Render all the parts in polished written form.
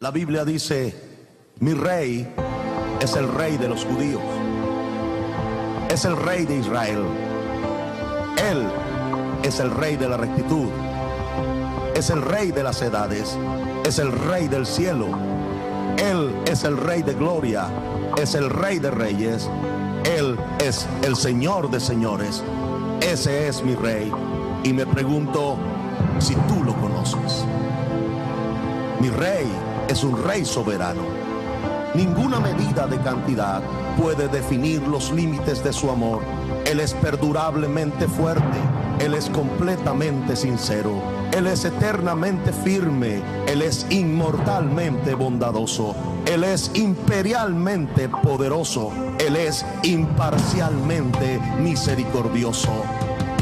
La Biblia dice, mi rey es el rey de los judíos, es el rey de Israel. Él es el rey de la rectitud, es el rey de las edades, es el rey del cielo. Él es el rey de gloria, es el rey de reyes. Él es el Señor de señores. Ese es mi rey. Y me pregunto si tú lo conoces. Mi rey es un rey soberano. Ninguna medida de cantidad puede definir los límites de su amor. Él es perdurablemente fuerte. Él es completamente sincero. Él es eternamente firme. Él es inmortalmente bondadoso. Él es imperialmente poderoso. Él es imparcialmente misericordioso.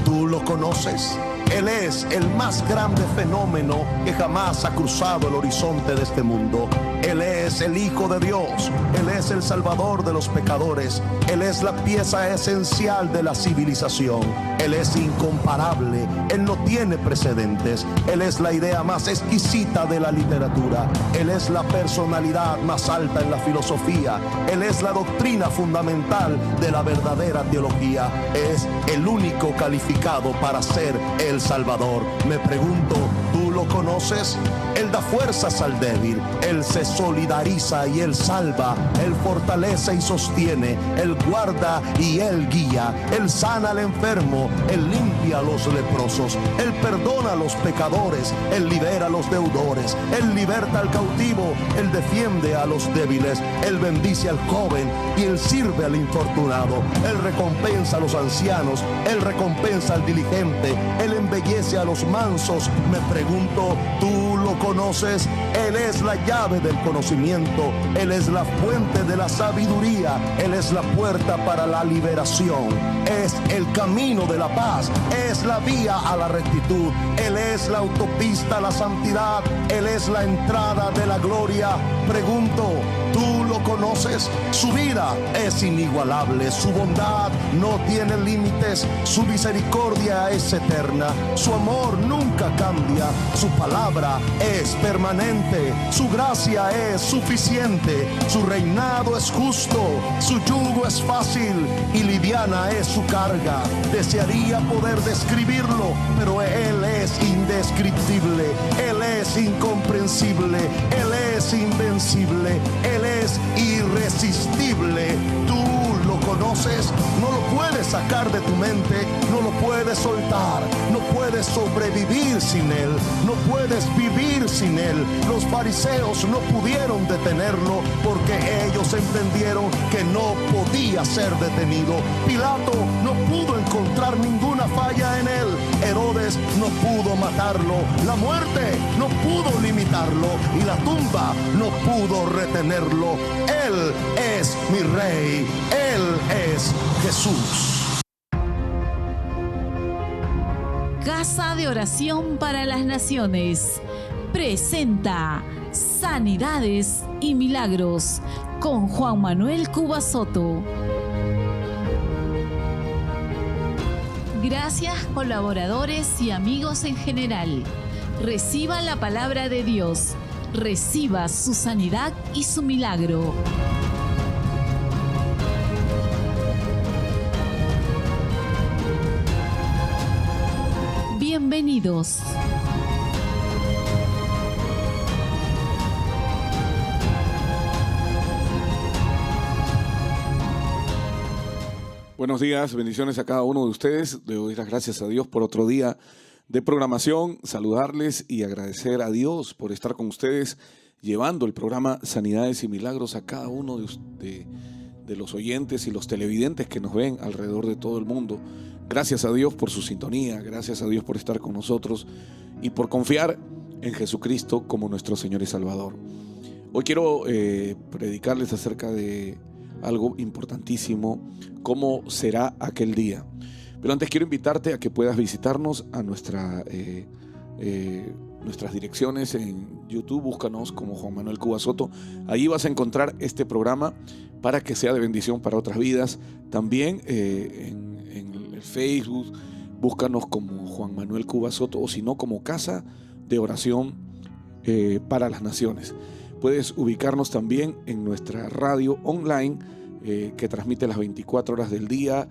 ¿Tú lo conoces? Él es el más grande fenómeno que jamás ha cruzado el horizonte de este mundo. Él es el Hijo de Dios. Él es el Salvador de los pecadores. Él es la pieza esencial de la civilización. Él es incomparable. Él no tiene precedentes. Él es la idea más exquisita de la literatura. Él es la personalidad más alta en la filosofía. Él es la doctrina fundamental de la verdadera teología. Es el único calificado para ser el Salvador. Me pregunto, ¿tú lo conoces? Él da fuerzas al débil. Él se solidariza y Él salva. Él fortalece y sostiene. Él guarda y Él guía. Él sana al enfermo. Él limpia a los leprosos. Él perdona a los pecadores. Él libera a los deudores. Él liberta al cautivo. Él defiende a los débiles. Él bendice al joven y Él sirve al infortunado. Él recompensa a los ancianos. Él recompensa al diligente. Él embellece a los mansos. Me pregunto, ¿tú lo conoces? Él es la llave del conocimiento. Él es la fuente de la sabiduría. Él es la puerta para la liberación. Es el camino de la paz. Es la vía a la rectitud. Él es la autopista a la santidad. Él es la entrada de la gloria. Pregunto, ¿tú lo conoces? Su vida es inigualable. Su bondad no tiene límites. Su misericordia es eterna. Su amor nunca cambia. Su palabra es permanente. Su gracia es suficiente. Su reinado es justo. Su yugo es fácil y liviana es su carga. Desearía poder describirlo, pero Él es indescriptible. Él es incomprensible. Él es invencible. Él es irresistible. Tú lo conoces, no lo puedes sacar de tu mente, no lo puedes soltar, no puedes sobrevivir sin Él, no puedes vivir sin Él. Los fariseos no pudieron detenerlo porque ellos entendieron que no podía ser detenido. Pilato no pudo encontrar ninguna falla en Él. Herodes no pudo matarlo. La muerte no pudo limitarlo y la tumba no pudo retenerlo. Él es mi Rey. Él es Jesús. Casa de Oración para las Naciones presenta Sanidades y Milagros con Juan Manuel Cuba Soto. Gracias, colaboradores y amigos en general. Reciba la palabra de Dios. Reciba su sanidad y su milagro. Bienvenidos. Buenos días, bendiciones a cada uno de ustedes. Le doy las gracias a Dios por otro día de programación, saludarles y agradecer a Dios por estar con ustedes llevando el programa Sanidades y Milagros a cada uno de los oyentes y los televidentes que nos ven alrededor de todo el mundo. Gracias a Dios por su sintonía, gracias a Dios por estar con nosotros y por confiar en Jesucristo como nuestro Señor y Salvador. Hoy quiero predicarles acerca de algo importantísimo, cómo será aquel día. Pero antes quiero invitarte a que puedas visitarnos a nuestras direcciones en YouTube. Búscanos como Juan Manuel Cuba Soto. Allí vas a encontrar este programa para que sea de bendición para otras vidas. También en el Facebook, búscanos como Juan Manuel Cuba Soto, o si no, como Casa de Oración para las Naciones. Puedes ubicarnos también en nuestra radio online que transmite las 24 horas del día.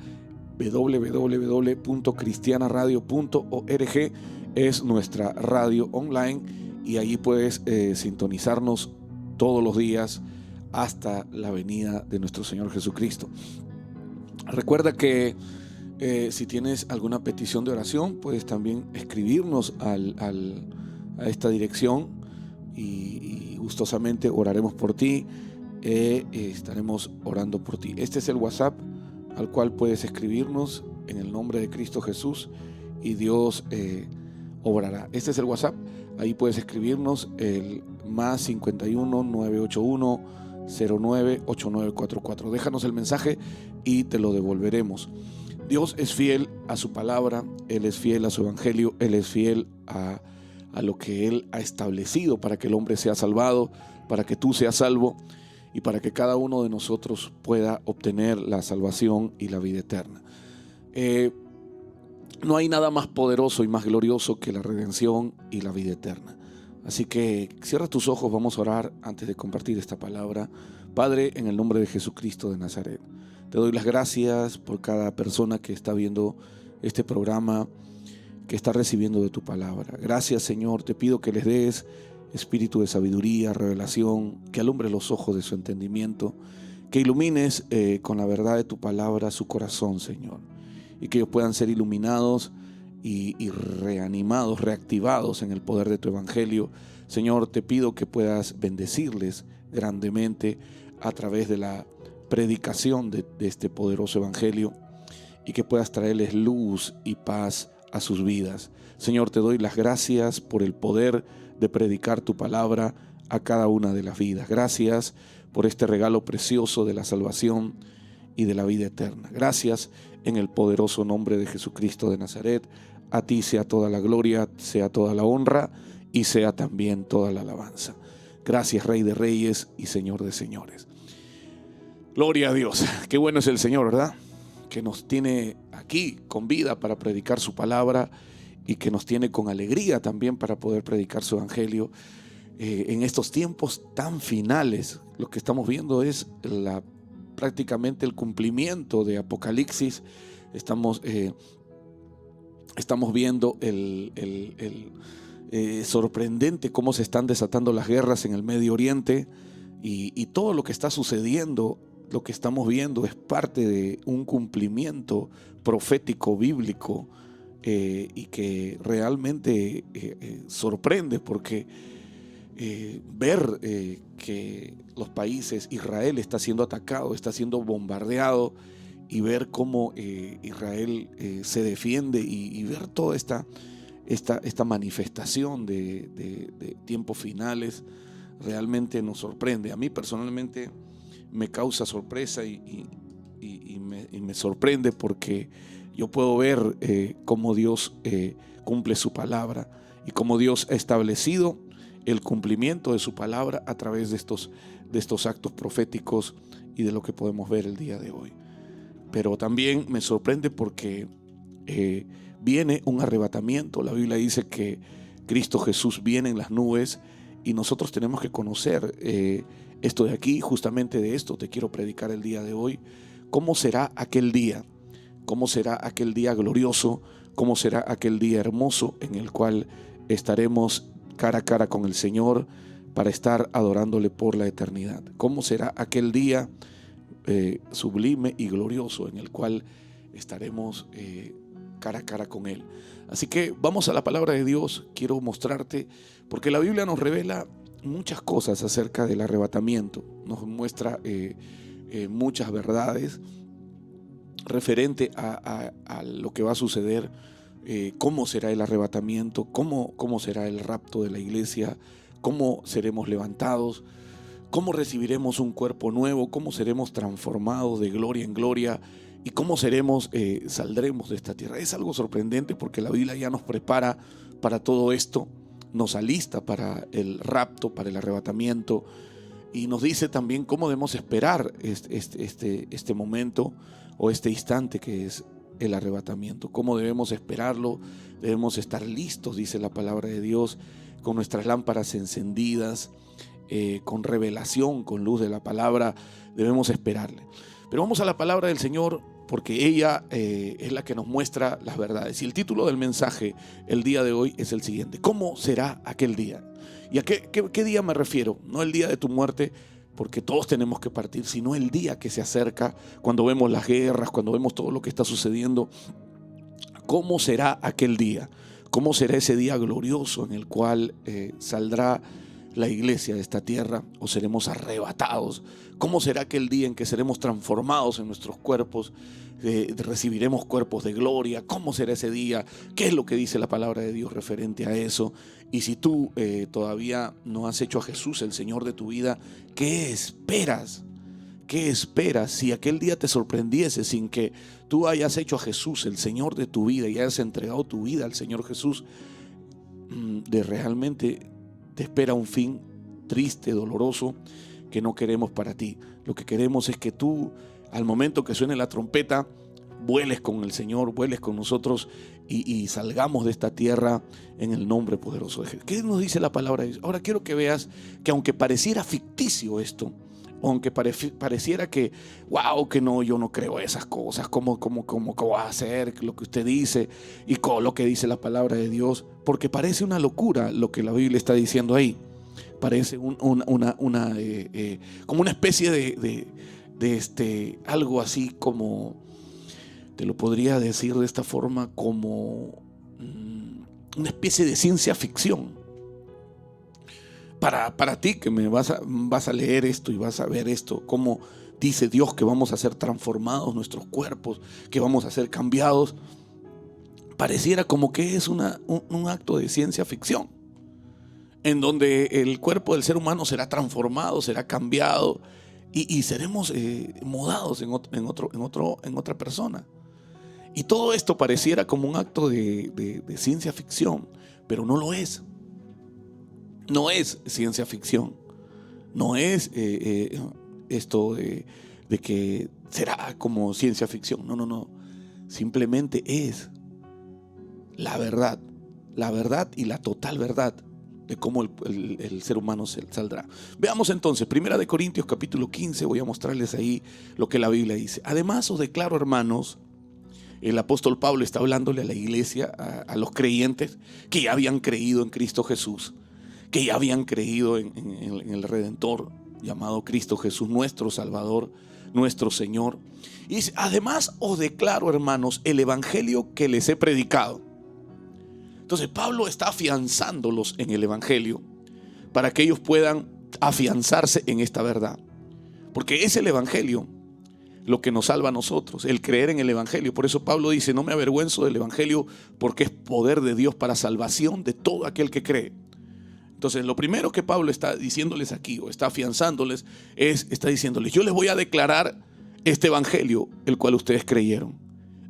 www.cristianaradio.org es nuestra radio online y allí puedes sintonizarnos todos los días hasta la venida de nuestro Señor Jesucristo. Recuerda que si tienes alguna petición de oración, puedes también escribirnos a esta dirección y gustosamente oraremos por ti. Estaremos orando por ti. Este es el WhatsApp al cual puedes escribirnos en el nombre de Cristo Jesús y Dios obrará. Este es el WhatsApp, ahí puedes escribirnos el más 51 981 09 8944. Déjanos el mensaje y te lo devolveremos. Dios es fiel a su palabra, Él es fiel a su evangelio, Él es fiel a lo que Él ha establecido para que el hombre sea salvado, para que tú seas salvo y para que cada uno de nosotros pueda obtener la salvación y la vida eterna. No hay nada más poderoso y más glorioso que la redención y la vida eterna. Así que cierra tus ojos, vamos a orar antes de compartir esta palabra. Padre, en el nombre de Jesucristo de Nazaret, te doy las gracias por cada persona que está viendo este programa, que está recibiendo de tu palabra. Gracias, Señor, te pido que les des espíritu de sabiduría, revelación, que alumbre los ojos de su entendimiento, que ilumines con la verdad de tu palabra su corazón, Señor, y que ellos puedan ser iluminados y reanimados, reactivados en el poder de tu evangelio. Señor, te pido que puedas bendecirles grandemente a través de la predicación de este poderoso evangelio y que puedas traerles luz y paz a sus vidas. Señor, te doy las gracias por el poder de predicar tu palabra a cada una de las vidas. Gracias por este regalo precioso de la salvación y de la vida eterna. Gracias en el poderoso nombre de Jesucristo de Nazaret. A ti sea toda la gloria, sea toda la honra y sea también toda la alabanza. Gracias, Rey de Reyes y Señor de Señores. Gloria a Dios. Qué bueno es el Señor, ¿verdad? Que nos tiene aquí con vida para predicar su palabra y que nos tiene con alegría también para poder predicar su evangelio. En estos tiempos tan finales, lo que estamos viendo es prácticamente el cumplimiento de Apocalipsis. Estamos viendo sorprendente cómo se están desatando las guerras en el Medio Oriente y todo lo que está sucediendo, lo que estamos viendo es parte de un cumplimiento profético bíblico y que realmente sorprende porque ver que los países, Israel está siendo atacado, está siendo bombardeado y ver cómo Israel se defiende y ver toda esta manifestación de tiempos finales realmente nos sorprende. A mí personalmente me causa sorpresa y me sorprende porque yo puedo ver cómo Dios cumple su palabra y cómo Dios ha establecido el cumplimiento de su palabra a través de estos actos proféticos y de lo que podemos ver el día de hoy. Pero también me sorprende porque viene un arrebatamiento. La Biblia dice que Cristo Jesús viene en las nubes y nosotros tenemos que conocer esto de aquí. Justamente de esto te quiero predicar el día de hoy. ¿Cómo será aquel día? ¿Cómo será aquel día glorioso? ¿Cómo será aquel día hermoso en el cual estaremos cara a cara con el Señor para estar adorándole por la eternidad? ¿Cómo será aquel día sublime y glorioso en el cual estaremos cara a cara con Él? Así que vamos a la palabra de Dios. Quiero mostrarte, porque la Biblia nos revela muchas cosas acerca del arrebatamiento. Nos muestra muchas verdades referente a lo que va a suceder, cómo será el arrebatamiento, cómo será el rapto de la iglesia, cómo seremos levantados, cómo recibiremos un cuerpo nuevo, cómo seremos transformados de gloria en gloria y cómo saldremos de esta tierra. Es algo sorprendente porque la Biblia ya nos prepara para todo esto, nos alista para el rapto, para el arrebatamiento y nos dice también cómo debemos esperar este momento o este instante que es el arrebatamiento, cómo debemos esperarlo. Debemos estar listos, dice la palabra de Dios, con nuestras lámparas encendidas con revelación, con luz de la palabra, debemos esperarle. Pero vamos a la palabra del Señor, porque ella es la que nos muestra las verdades. Y el título del mensaje el día de hoy es el siguiente: ¿cómo será aquel día? ¿Y a qué día me refiero? No el día de tu muerte, porque todos tenemos que partir, sino el día que se acerca, cuando vemos las guerras, cuando vemos todo lo que está sucediendo. ¿Cómo será aquel día? ¿Cómo será ese día glorioso en el cual saldrá la iglesia de esta tierra, o seremos arrebatados? ¿Cómo será aquel día en que seremos transformados en nuestros cuerpos? Recibiremos cuerpos de gloria. ¿Cómo será ese día? ¿Qué es lo que dice la palabra de Dios referente a eso? Y si tú todavía no has hecho a Jesús el Señor de tu vida, ¿qué esperas? ¿Qué esperas si aquel día te sorprendiese sin que tú hayas hecho a Jesús el Señor de tu vida y hayas entregado tu vida al Señor Jesús? Realmente te espera un fin triste, doloroso, que no queremos para ti. Lo que queremos es que tú, al momento que suene la trompeta, vueles con el Señor, vueles con nosotros y salgamos de esta tierra en el nombre poderoso de Jesús. ¿Qué nos dice la palabra de Dios? Ahora quiero que veas que aunque pareciera ficticio esto, aunque pareciera que, wow, que no, yo no creo esas cosas, ¿cómo va a ser lo que usted dice y con lo que dice la palabra de Dios? Porque parece una locura lo que la Biblia está diciendo ahí. Parece como una especie de algo así como, te lo podría decir de esta forma, como una especie de ciencia ficción. Para ti que me vas a leer esto y vas a ver esto, cómo dice Dios que vamos a ser transformados nuestros cuerpos, que vamos a ser cambiados, pareciera como que es un acto de ciencia ficción, en donde el cuerpo del ser humano será transformado, será cambiado y seremos mudados en otra persona. Y todo esto pareciera como un acto de ciencia ficción, pero no lo es. No es ciencia ficción, no es esto de que será como ciencia ficción, no, simplemente es la verdad y la total verdad de cómo el ser humano saldrá. Veamos entonces, 1 Corintios capítulo 15, voy a mostrarles ahí lo que la Biblia dice. Además os declaro, hermanos, el apóstol Pablo está hablándole a la iglesia, a los creyentes que ya habían creído en Cristo Jesús, que ya habían creído en el Redentor llamado Cristo Jesús, nuestro Salvador, nuestro Señor. Y dice: además os declaro, hermanos, el evangelio que les he predicado. Entonces Pablo está afianzándolos en el evangelio para que ellos puedan afianzarse en esta verdad, porque es el evangelio lo que nos salva a nosotros, el creer en el evangelio. Por eso Pablo dice: no me avergüenzo del evangelio, porque es poder de Dios para salvación de todo aquel que cree. Entonces lo primero que Pablo está diciéndoles aquí, o está afianzándoles, está diciéndoles: yo les voy a declarar este evangelio, el cual ustedes creyeron,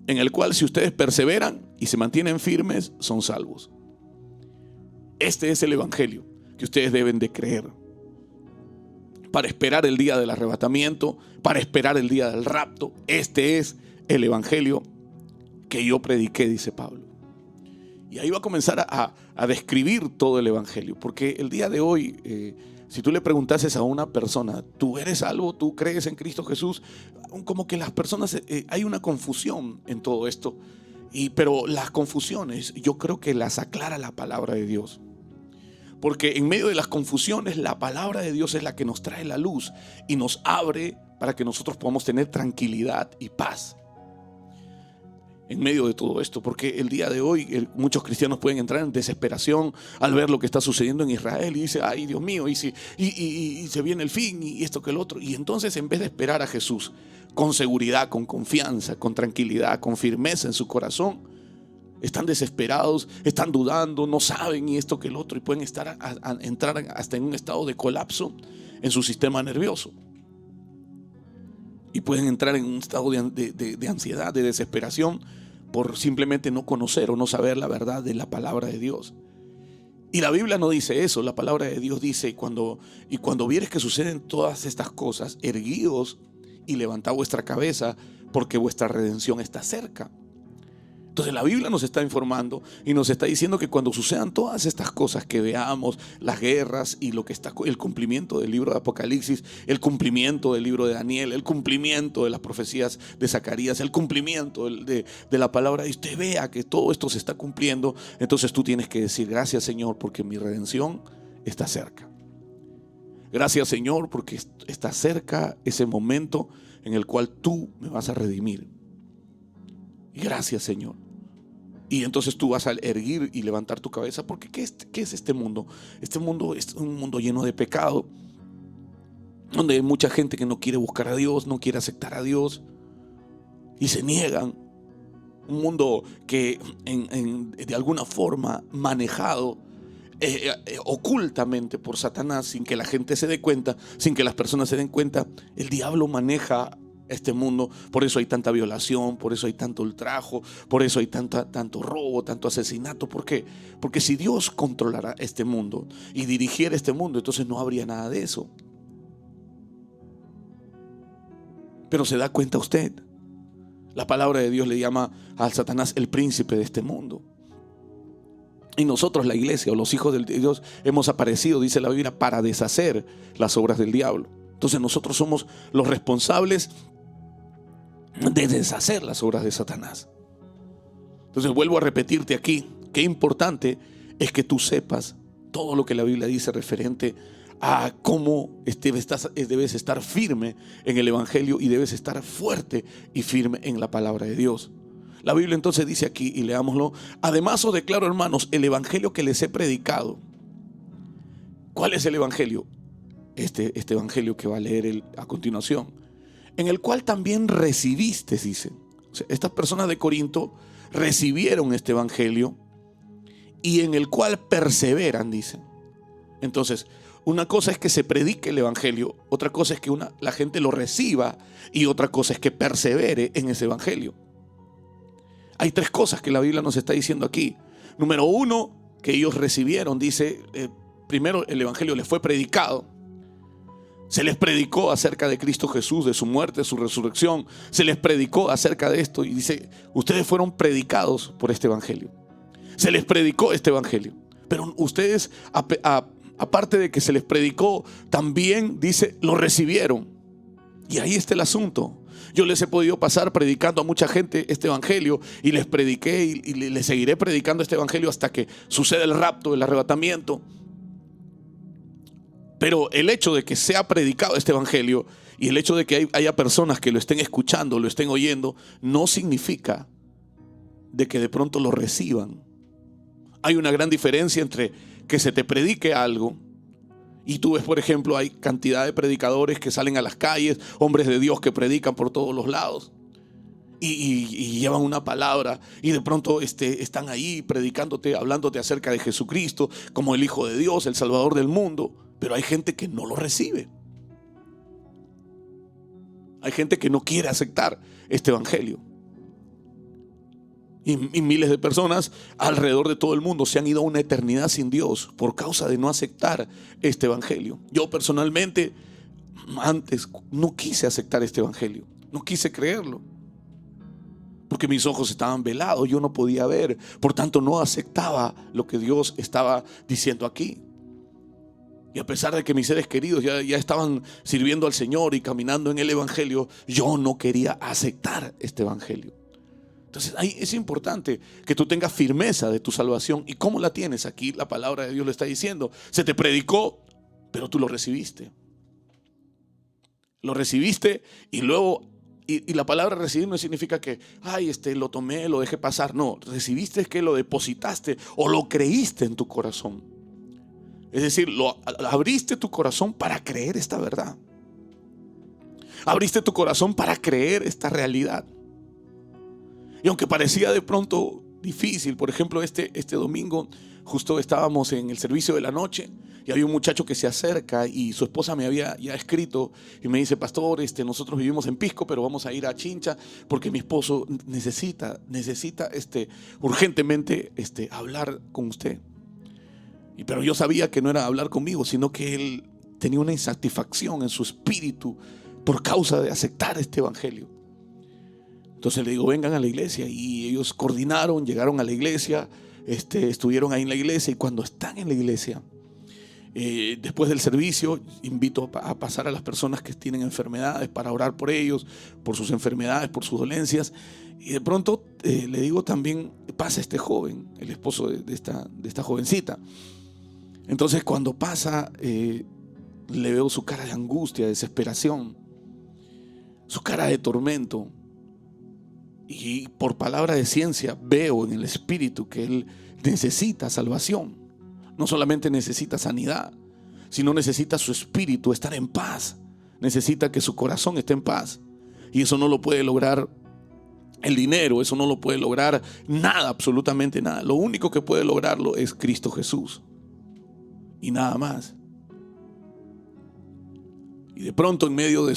en el cual si ustedes perseveran y se mantienen firmes, son salvos. Este es el evangelio que ustedes deben de creer para esperar el día del arrebatamiento, para esperar el día del rapto. Este es el evangelio que yo prediqué, dice Pablo. Y ahí va a comenzar a describir todo el evangelio, porque el día de hoy, si tú le preguntases a una persona: ¿tú eres salvo? ¿Tú crees en Cristo Jesús? Como que las personas, hay una confusión en todo esto, pero las confusiones yo creo que las aclara la palabra de Dios. Porque en medio de las confusiones, la palabra de Dios es la que nos trae la luz y nos abre para que nosotros podamos tener tranquilidad y paz en medio de todo esto. Porque el día de hoy muchos cristianos pueden entrar en desesperación al ver lo que está sucediendo en Israel y dice: ay, Dios mío, y se viene el fin y esto que el otro. Y entonces, en vez de esperar a Jesús con seguridad, con confianza, con tranquilidad, con firmeza en su corazón, están desesperados, están dudando, no saben y esto que el otro, y pueden entrar hasta en un estado de colapso en su sistema nervioso. Y pueden entrar en un estado de ansiedad, de desesperación, por simplemente no conocer o no saber la verdad de la palabra de Dios. Y la Biblia no dice eso. La palabra de Dios dice: cuando vieres que suceden todas estas cosas, erguíos y levantad vuestra cabeza, porque vuestra redención está cerca. Entonces la Biblia nos está informando y nos está diciendo que cuando sucedan todas estas cosas que veamos, las guerras y lo que está, el cumplimiento del libro de Apocalipsis, el cumplimiento del libro de Daniel, el cumplimiento de las profecías de Zacarías, el cumplimiento de la palabra, y usted vea que todo esto se está cumpliendo, entonces tú tienes que decir: gracias, Señor, porque mi redención está cerca. Gracias, Señor, porque está cerca ese momento en el cual tú me vas a redimir. Y gracias, Señor. Y entonces tú vas a erguir y levantar tu cabeza, porque ¿qué es este mundo? Este mundo es un mundo lleno de pecado, donde hay mucha gente que no quiere buscar a Dios, no quiere aceptar a Dios y se niegan. Un mundo que de alguna forma manejado ocultamente por Satanás, sin que la gente se dé cuenta, sin que las personas se den cuenta. El diablo maneja este mundo. Por eso hay tanta violación, por eso hay tanto ultrajo, por eso hay tanto robo, tanto asesinato. ¿Por qué? Porque si Dios controlara este mundo y dirigiera este mundo, entonces no habría nada de eso. Pero se da cuenta usted, la palabra de Dios le llama a Satanás el príncipe de este mundo. Y nosotros, la iglesia o los hijos de Dios, hemos aparecido, dice la Biblia, para deshacer las obras del diablo. Entonces nosotros somos los responsables de deshacer las obras de Satanás. Entonces vuelvo a repetirte aquí, qué importante es que tú sepas todo lo que la Biblia dice referente a cómo debes estar firme en el Evangelio y debes estar fuerte y firme en la palabra de Dios. La Biblia entonces dice aquí, y leámoslo: además os declaro, hermanos, el Evangelio que les he predicado. ¿Cuál es el Evangelio? Este Evangelio que va a leer a continuación, en el cual también recibiste, dice. O sea, estas personas de Corinto recibieron este Evangelio y en el cual perseveran, dice. Entonces, una cosa es que se predique el Evangelio, otra cosa es que la gente lo reciba y otra cosa es que persevere en ese Evangelio. Hay tres cosas que la Biblia nos está diciendo aquí. Número uno, que ellos recibieron, dice, primero el Evangelio les fue predicado. Se les predicó acerca de Cristo Jesús, de su muerte, de su resurrección. Se les predicó acerca de esto y dice: ustedes fueron predicados por este Evangelio. Se les predicó este Evangelio. Pero ustedes, aparte de que se les predicó, también dice, lo recibieron. Y ahí está el asunto. Yo les he podido pasar predicando a mucha gente este Evangelio y les prediqué y les seguiré predicando este Evangelio hasta que suceda el rapto, el arrebatamiento. Pero el hecho de que sea predicado este Evangelio y el hecho de que haya personas que lo estén escuchando, lo estén oyendo, no significa de que de pronto lo reciban. Hay una gran diferencia entre que se te predique algo y tú ves, por ejemplo, hay cantidad de predicadores que salen a las calles, hombres de Dios que predican por todos los lados y llevan una palabra y de pronto están ahí predicándote, hablándote acerca de Jesucristo como el Hijo de Dios, el Salvador del mundo. Pero hay gente que no lo recibe. Hay gente que no quiere aceptar este Evangelio. Y miles de personas alrededor de todo el mundo se han ido a una eternidad sin Dios por causa de no aceptar este Evangelio. Yo personalmente antes no quise aceptar este Evangelio. No quise creerlo. Porque mis ojos estaban velados, yo no podía ver. Por tanto no aceptaba lo que Dios estaba diciendo aquí. Y a pesar de que mis seres queridos ya estaban sirviendo al Señor y caminando en el Evangelio, yo no quería aceptar este Evangelio. Entonces ahí es importante que tú tengas firmeza de tu salvación. ¿Y cómo la tienes? Aquí la palabra de Dios lo está diciendo. Se te predicó, pero tú lo recibiste. Lo recibiste y luego, y la palabra recibir no significa que, lo tomé, lo dejé pasar. No, recibiste es que lo depositaste o lo creíste en tu corazón. Es decir, abriste tu corazón para creer esta verdad. Abriste tu corazón para creer esta realidad. Y aunque parecía de pronto difícil, por ejemplo, este domingo justo estábamos en el servicio de la noche y había un muchacho que se acerca y su esposa me había ya escrito y me dice: pastor, nosotros vivimos en Pisco, pero vamos a ir a Chincha porque mi esposo necesita urgentemente hablar con usted. Pero yo sabía que no era hablar conmigo, sino que él tenía una insatisfacción en su espíritu por causa de aceptar este Evangelio. Entonces le digo, vengan a la iglesia. Y ellos coordinaron, llegaron a la iglesia, estuvieron ahí en la iglesia. Y cuando están en la iglesia, después del servicio, invito a pasar a las personas que tienen enfermedades para orar por ellos, por sus enfermedades, por sus dolencias. Y de pronto le digo también, pasa este joven, el esposo de esta jovencita. Entonces cuando pasa, le veo su cara de angustia, de desesperación, su cara de tormento. Y por palabra de ciencia veo en el espíritu que él necesita salvación. No solamente necesita sanidad, sino necesita su espíritu estar en paz. Necesita que su corazón esté en paz. Y eso no lo puede lograr el dinero, eso no lo puede lograr nada, absolutamente nada. Lo único que puede lograrlo es Cristo Jesús. Y nada más. Y de pronto en medio del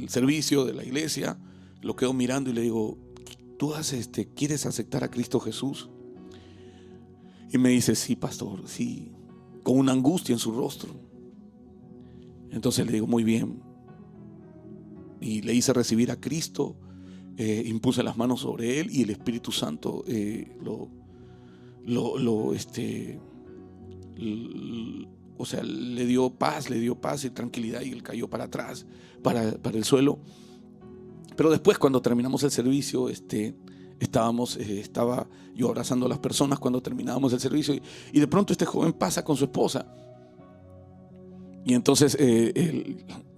servicio de la iglesia, lo quedo mirando y le digo, ¿tú quieres aceptar a Cristo Jesús? Y me dice, sí, pastor, sí, con una angustia en su rostro. Entonces le digo, muy bien. Y le hice recibir a Cristo, impuse las manos sobre él y el Espíritu Santo le dio paz y tranquilidad, y él cayó para atrás, para el suelo. Pero después, cuando terminamos el servicio, estaba yo abrazando a las personas cuando terminábamos el servicio, y de pronto este joven pasa con su esposa. Y entonces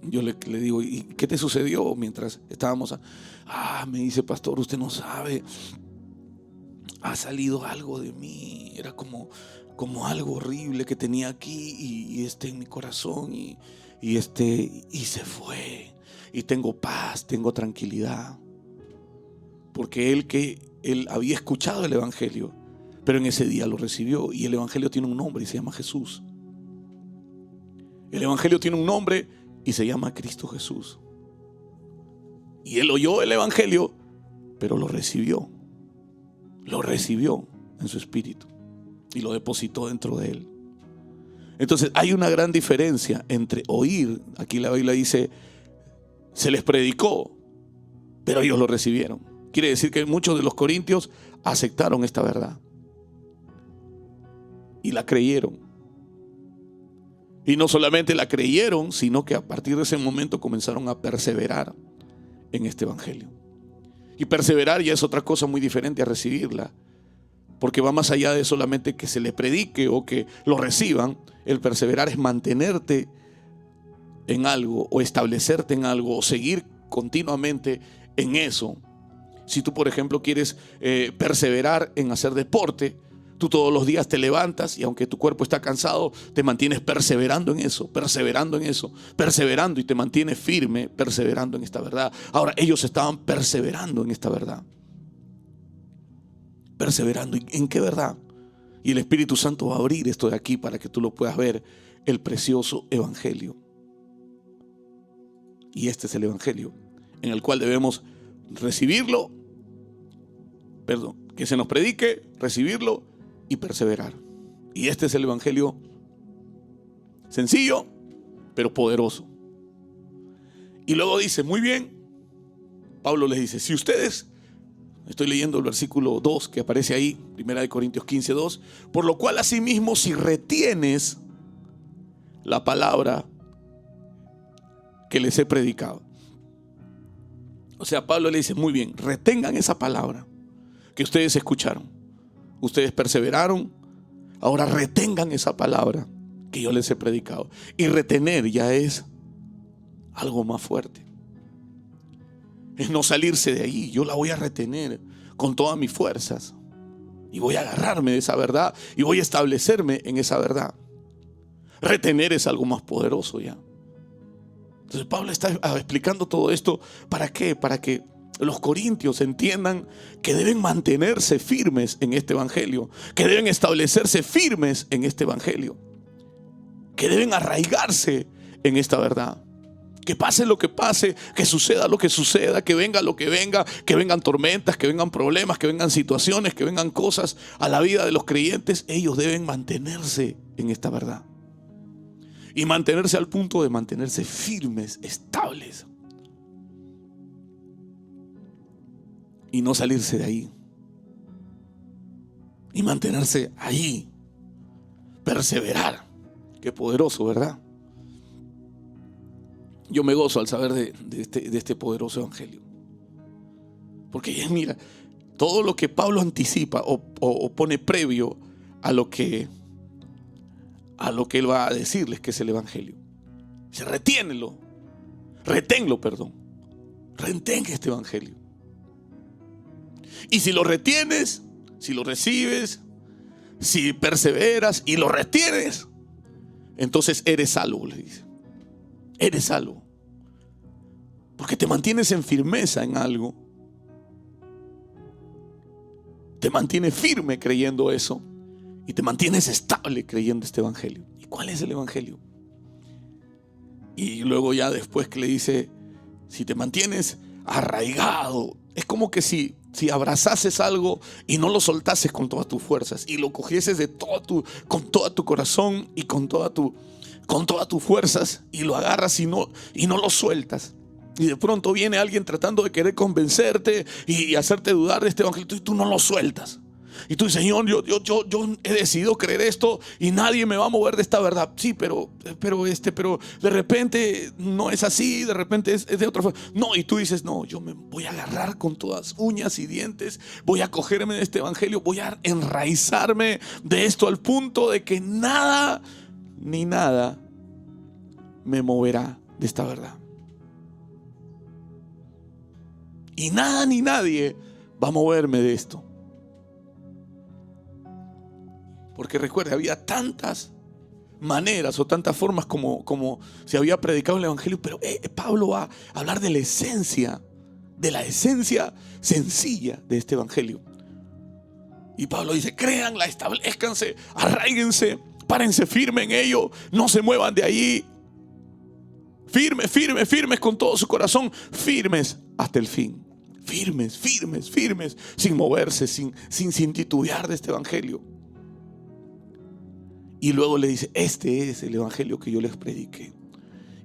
yo le digo, ¿y qué te sucedió mientras estábamos? Me dice, pastor, usted no sabe, ha salido algo de mí, era como algo horrible que tenía aquí y en mi corazón y se fue, y tengo paz, tengo tranquilidad, porque él había escuchado el evangelio, pero en ese día lo recibió, y el evangelio tiene un nombre y se llama Jesús. El evangelio tiene un nombre y se llama Cristo Jesús. Y él oyó el evangelio, pero lo recibió en su espíritu y lo depositó dentro de él. Entonces hay una gran diferencia entre oír. Aquí la Biblia dice, se les predicó, pero ellos lo recibieron. Quiere decir que muchos de los corintios aceptaron esta verdad y la creyeron. Y no solamente la creyeron, sino que a partir de ese momento comenzaron a perseverar en este evangelio. Y perseverar ya es otra cosa muy diferente a recibirla, porque va más allá de solamente que se le predique o que lo reciban. El perseverar es mantenerte en algo, o establecerte en algo, o seguir continuamente en eso. Si tú, por ejemplo, quieres perseverar en hacer deporte, tú todos los días te levantas y aunque tu cuerpo está cansado, te mantienes perseverando en eso, perseverando, y te mantienes firme, perseverando en esta verdad. Ahora, ellos estaban perseverando en esta verdad. Perseverando, ¿en qué verdad? Y el Espíritu Santo va a abrir esto de aquí para que tú lo puedas ver, el precioso evangelio. Y este es el evangelio en el cual debemos recibirlo, que se nos predique, recibirlo y perseverar. Y este es el evangelio sencillo, pero poderoso. Y luego dice, muy bien, Pablo les dice, si ustedes, estoy leyendo el versículo 2 que aparece ahí, 1 Corintios 15:2, por lo cual asimismo, si retienes la palabra que les he predicado. O sea, Pablo le dice, muy bien, retengan esa palabra que ustedes escucharon. Ustedes perseveraron, ahora retengan esa palabra que yo les he predicado. Y retener ya es algo más fuerte. Es no salirse de ahí. Yo la voy a retener con todas mis fuerzas. Y voy a agarrarme de esa verdad. Y voy a establecerme en esa verdad. Retener es algo más poderoso ya. Entonces Pablo está explicando todo esto. ¿Para qué? Para que los corintios entiendan que deben mantenerse firmes en este evangelio, que deben establecerse firmes en este evangelio, que deben arraigarse en esta verdad. Que pase lo que pase, que suceda lo que suceda, que venga lo que venga, que vengan tormentas, que vengan problemas, que vengan situaciones, que vengan cosas a la vida de los creyentes, ellos deben mantenerse en esta verdad. Y mantenerse al punto de mantenerse firmes, estables. y no salirse de ahí. Y mantenerse ahí. Perseverar. Qué poderoso, ¿verdad? Yo me gozo al saber de este poderoso evangelio. Porque mira, todo lo que Pablo anticipa o pone previo a lo que él va a decirles que es el evangelio. Dice, reténlo, retén este evangelio. Y si lo retienes, si lo recibes, si perseveras y lo retienes, entonces eres salvo, le dice. Eres salvo. Porque te mantienes en firmeza en algo. Te mantienes firme creyendo eso. Y te mantienes estable creyendo este evangelio. ¿Y cuál es el evangelio? Y luego ya después que le dice, si te mantienes arraigado, es como que si abrazases algo y no lo soltases con todas tus fuerzas y lo cogieses con todo tu corazón y con todas tus fuerzas y lo agarras y no lo sueltas. Y de pronto viene alguien tratando de querer convencerte y hacerte dudar de este evangelio y tú no lo sueltas. Y tú dices, Señor, yo he decidido creer esto y nadie me va a mover de esta verdad. Sí, pero de repente no es así, de repente es de otra forma. No, y tú dices, no, yo me voy a agarrar con todas uñas y dientes, voy a cogerme de este evangelio, voy a enraizarme de esto al punto de que nada ni nada me moverá de esta verdad. Y nada ni nadie va a moverme de esto. Porque recuerda, había tantas maneras o tantas formas como se había predicado el evangelio, pero Pablo va a hablar de la esencia sencilla de este evangelio. Y Pablo dice, créanla, establezcanse, arraíguense, párense firme en ello, no se muevan de ahí. Firmes con todo su corazón, firmes hasta el fin. Firmes, sin moverse, sin titubear de este evangelio. Y luego le dice, este es el evangelio que yo les prediqué.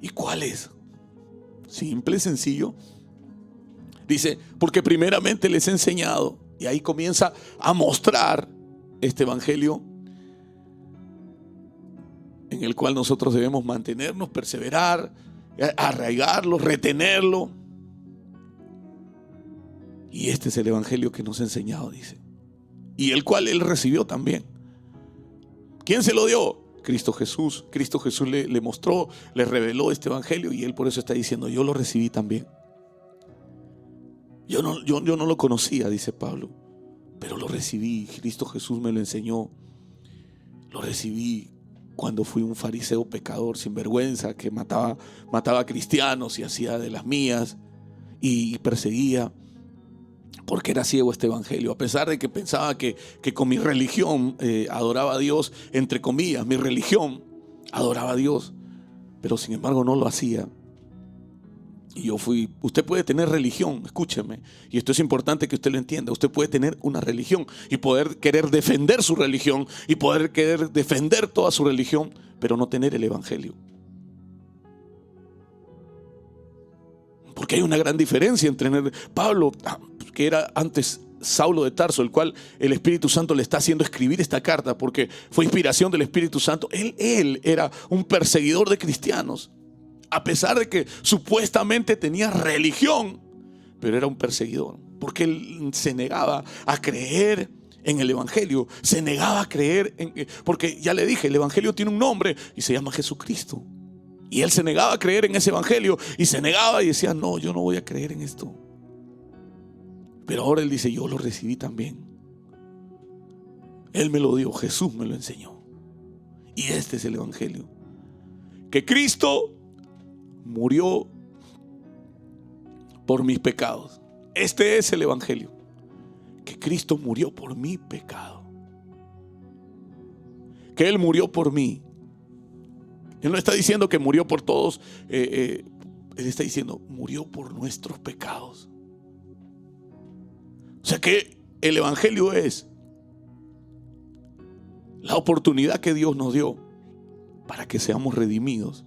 ¿Y cuál es? Simple, sencillo. Dice, porque primeramente les he enseñado. Y ahí comienza a mostrar este evangelio en el cual nosotros debemos mantenernos, perseverar, arraigarlo, retenerlo. Y este es el evangelio que nos ha enseñado, dice. Y el cual él recibió también. ¿Quién se lo dio? Cristo Jesús. Cristo Jesús le mostró, le reveló este evangelio y él por eso está diciendo, yo lo recibí también. Yo no lo conocía, dice Pablo, pero lo recibí. Cristo Jesús me lo enseñó. Lo recibí cuando fui un fariseo pecador sin vergüenza que mataba a cristianos y hacía de las mías y perseguía. Porque era ciego este evangelio, a pesar de que pensaba que con mi religión adoraba a Dios, entre comillas, mi religión adoraba a Dios, pero sin embargo no lo hacía. Y usted puede tener religión, escúcheme, y esto es importante que usted lo entienda, usted puede tener una religión y poder querer defender su religión y poder querer defender toda su religión, pero no tener el evangelio. Porque hay una gran diferencia entre Pablo, que era antes Saulo de Tarso, el cual el Espíritu Santo le está haciendo escribir esta carta porque fue inspiración del Espíritu Santo. Él era un perseguidor de cristianos, a pesar de que supuestamente tenía religión, pero era un perseguidor, porque él se negaba a creer en el evangelio, se negaba a creer porque ya le dije, el evangelio tiene un nombre y se llama Jesucristo. Y él se negaba a creer en ese evangelio y se negaba y decía, no, yo no voy a creer en esto. Pero ahora él dice, yo lo recibí también. Él me lo dio, Jesús me lo enseñó. Y este es el evangelio. Que Cristo murió por mis pecados. Este es el evangelio. Que Cristo murió por mi pecado. Que Él murió por mí. Él no está diciendo que murió por todos. Él está diciendo, murió por nuestros pecados. O sea que el evangelio es la oportunidad que Dios nos dio para que seamos redimidos.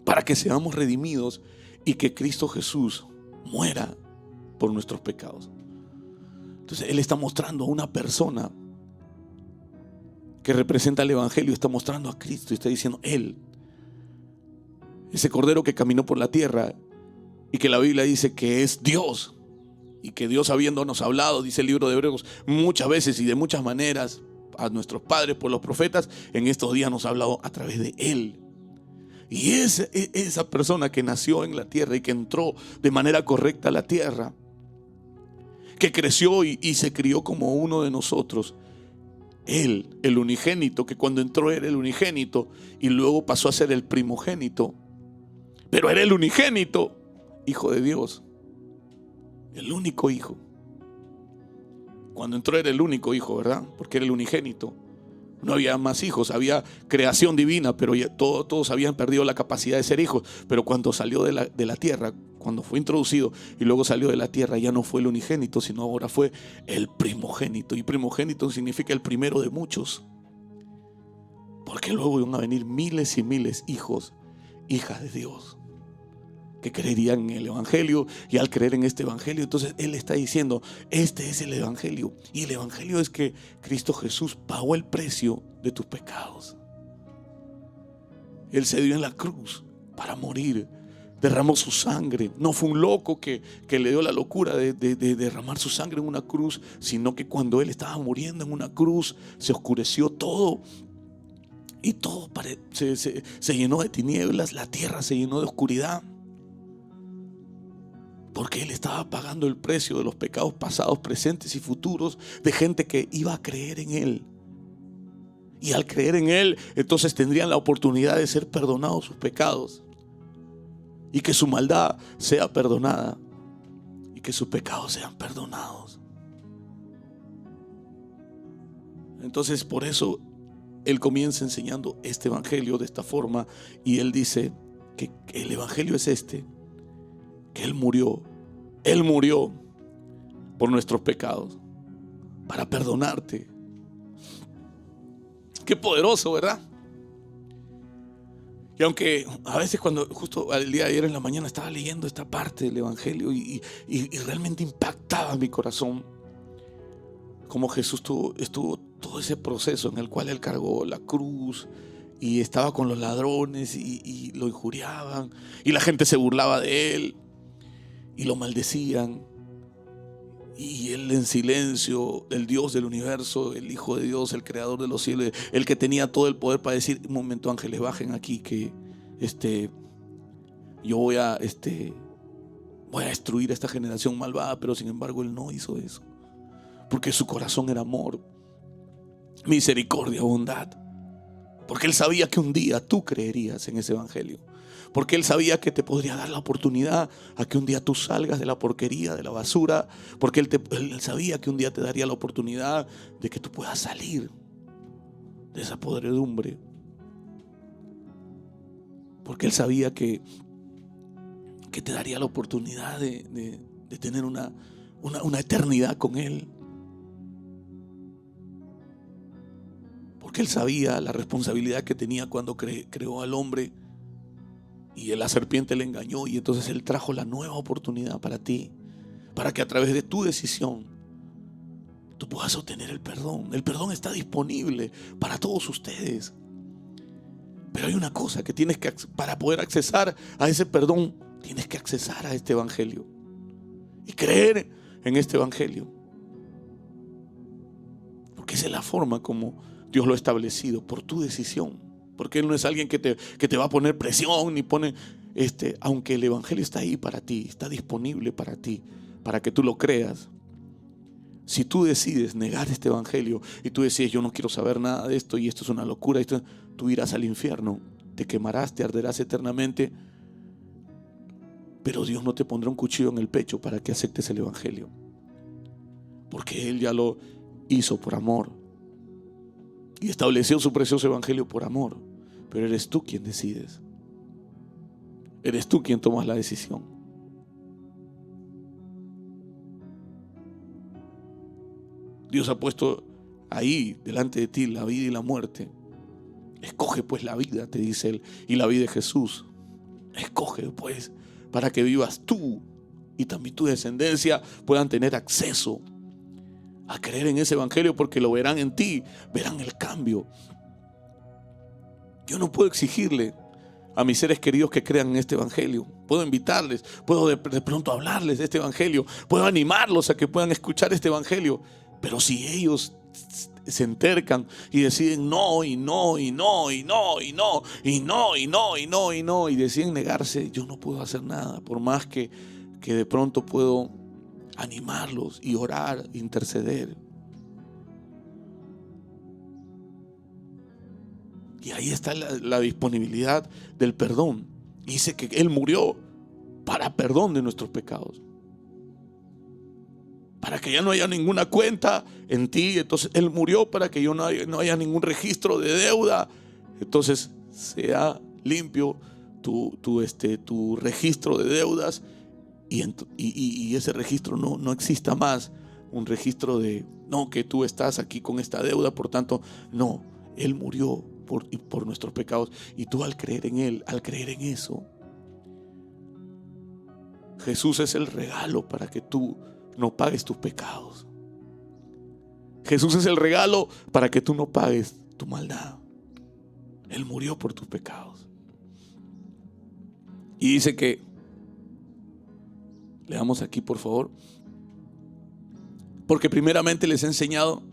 Para que seamos redimidos y que Cristo Jesús muera por nuestros pecados. Entonces Él está mostrando a una persona que representa el Evangelio, está mostrando a Cristo y está diciendo: Él, ese Cordero que caminó por la tierra y que la Biblia dice que es Dios, y que Dios, habiéndonos hablado, dice el libro de Hebreos, muchas veces y de muchas maneras a nuestros padres por los profetas, en estos días nos ha hablado a través de Él. Y esa persona que nació en la tierra y que entró de manera correcta a la tierra, que creció y se crió como uno de nosotros, Él, el unigénito, que cuando entró era el unigénito y luego pasó a ser el primogénito, pero era el unigénito, Hijo de Dios, el único hijo. Cuando entró era el único hijo, ¿verdad? Porque era el unigénito. No había más hijos, había creación divina, pero ya todos habían perdido la capacidad de ser hijos. Pero cuando salió de la tierra, cuando fue introducido y luego salió de la tierra, ya no fue el unigénito, sino ahora fue el primogénito. Y primogénito significa el primero de muchos. Porque luego iban a venir miles y miles hijos, hijas de Dios, que creerían en el Evangelio. Y al creer en este Evangelio, entonces Él está diciendo: este es el Evangelio. Y el Evangelio es que Cristo Jesús pagó el precio de tus pecados. Él se dio en la cruz para morir, derramó su sangre. No fue un loco que le dio la locura de derramar su sangre en una cruz, sino que cuando Él estaba muriendo en una cruz se oscureció todo. Y todo se llenó de tinieblas, la tierra se llenó de oscuridad. Porque Él estaba pagando el precio de los pecados pasados, presentes y futuros de gente que iba a creer en Él. Y al creer en Él, entonces tendrían la oportunidad de ser perdonados sus pecados. Y que su maldad sea perdonada. Y que sus pecados sean perdonados. Entonces por eso Él comienza enseñando este Evangelio de esta forma. Y Él dice que el Evangelio es este: que Él murió por nuestros pecados, para perdonarte. Qué poderoso, ¿verdad? Y aunque a veces cuando justo el día de ayer en la mañana estaba leyendo esta parte del Evangelio y realmente impactaba mi corazón, como Jesús estuvo todo ese proceso en el cual Él cargó la cruz y estaba con los ladrones y lo injuriaban y la gente se burlaba de Él y lo maldecían, y Él en silencio, el Dios del universo, el Hijo de Dios, el creador de los cielos, el que tenía todo el poder para decir: un momento, ángeles, bajen aquí, que yo voy a destruir a esta generación malvada. Pero sin embargo Él no hizo eso, porque su corazón era amor, misericordia, bondad. Porque Él sabía que un día tú creerías en ese Evangelio. Porque Él sabía que te podría dar la oportunidad a que un día tú salgas de la porquería, de la basura. Porque Él sabía que un día te daría la oportunidad de que tú puedas salir de esa podredumbre. Porque Él sabía que te daría la oportunidad de tener una eternidad con Él. Porque Él sabía la responsabilidad que tenía cuando creó al hombre. Y la serpiente le engañó, y entonces Él trajo la nueva oportunidad para ti, para que a través de tu decisión tú puedas obtener el perdón. El perdón está disponible para todos ustedes. Pero hay una cosa que tienes que, para poder accesar a ese perdón, tienes que accesar a este Evangelio y creer en este Evangelio. Porque esa es la forma como Dios lo ha establecido, por tu decisión. Porque Él no es alguien que te va a poner presión ni pone, aunque el Evangelio está ahí para ti, está disponible para ti, para que tú lo creas. Si tú decides negar este Evangelio y tú decides: yo no quiero saber nada de esto y esto es una locura, tú irás al infierno, te quemarás, te arderás eternamente. Pero Dios no te pondrá un cuchillo en el pecho para que aceptes el Evangelio, porque Él ya lo hizo por amor y estableció su precioso Evangelio por amor. Pero eres tú quien decides. Eres tú quien tomas la decisión. Dios ha puesto ahí delante de ti la vida y la muerte. Escoge pues la vida, te dice Él, y la vida de Jesús. Escoge pues para que vivas tú y también tu descendencia puedan tener acceso a creer en ese evangelio, porque lo verán en ti, verán el cambio. Yo no puedo exigirle a mis seres queridos que crean en este evangelio. Puedo invitarles, puedo de pronto hablarles de este evangelio, puedo animarlos a que puedan escuchar este evangelio, pero si ellos se entercan y deciden no, y no, y no, y no, y no, y no, y no, y no, y no, y deciden negarse, yo no puedo hacer nada, por más que de pronto puedo animarlos y orar, interceder. Y ahí está la disponibilidad del perdón. Dice que Él murió para perdón de nuestros pecados, para que ya no haya ninguna cuenta en ti. Entonces Él murió para que no haya ningún registro de deuda. Entonces sea limpio tu registro de deudas, y ese registro no exista más. Un registro de no, que tú estás aquí con esta deuda, por tanto, no. Él murió por nuestros pecados, y tú al creer en Él, al creer en eso, Jesús es el regalo para que tú no pagues tus pecados. Jesús es el regalo para que tú no pagues tu maldad. Él murió por tus pecados. Y dice que, leamos aquí por favor, porque primeramente les he enseñado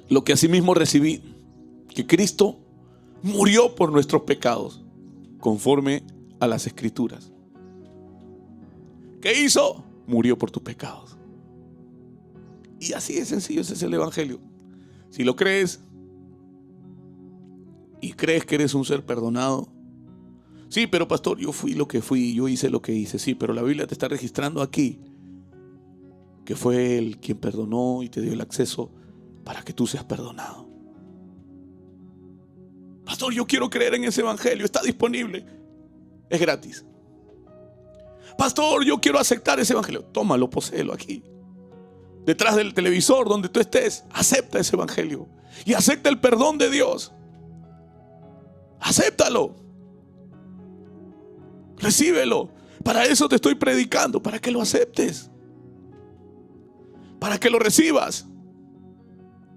lo que asimismo recibí, que Cristo murió por nuestros pecados, conforme a las Escrituras. ¿Qué hizo? Murió por tus pecados. Y así de sencillo, ese es el evangelio. Si lo crees y crees que eres un ser perdonado. Sí, pero pastor, yo fui lo que fui, yo hice lo que hice. Sí, pero la Biblia te está registrando aquí que fue Él quien perdonó y te dio el acceso para que tú seas perdonado. Pastor, yo quiero creer en ese evangelio, está disponible, es gratis. Pastor, yo quiero aceptar ese evangelio, tómalo, poséelo aquí. Detrás del televisor, donde tú estés, acepta ese evangelio y acepta el perdón de Dios. Acéptalo, recíbelo. Para eso te estoy predicando, para que lo aceptes, para que lo recibas.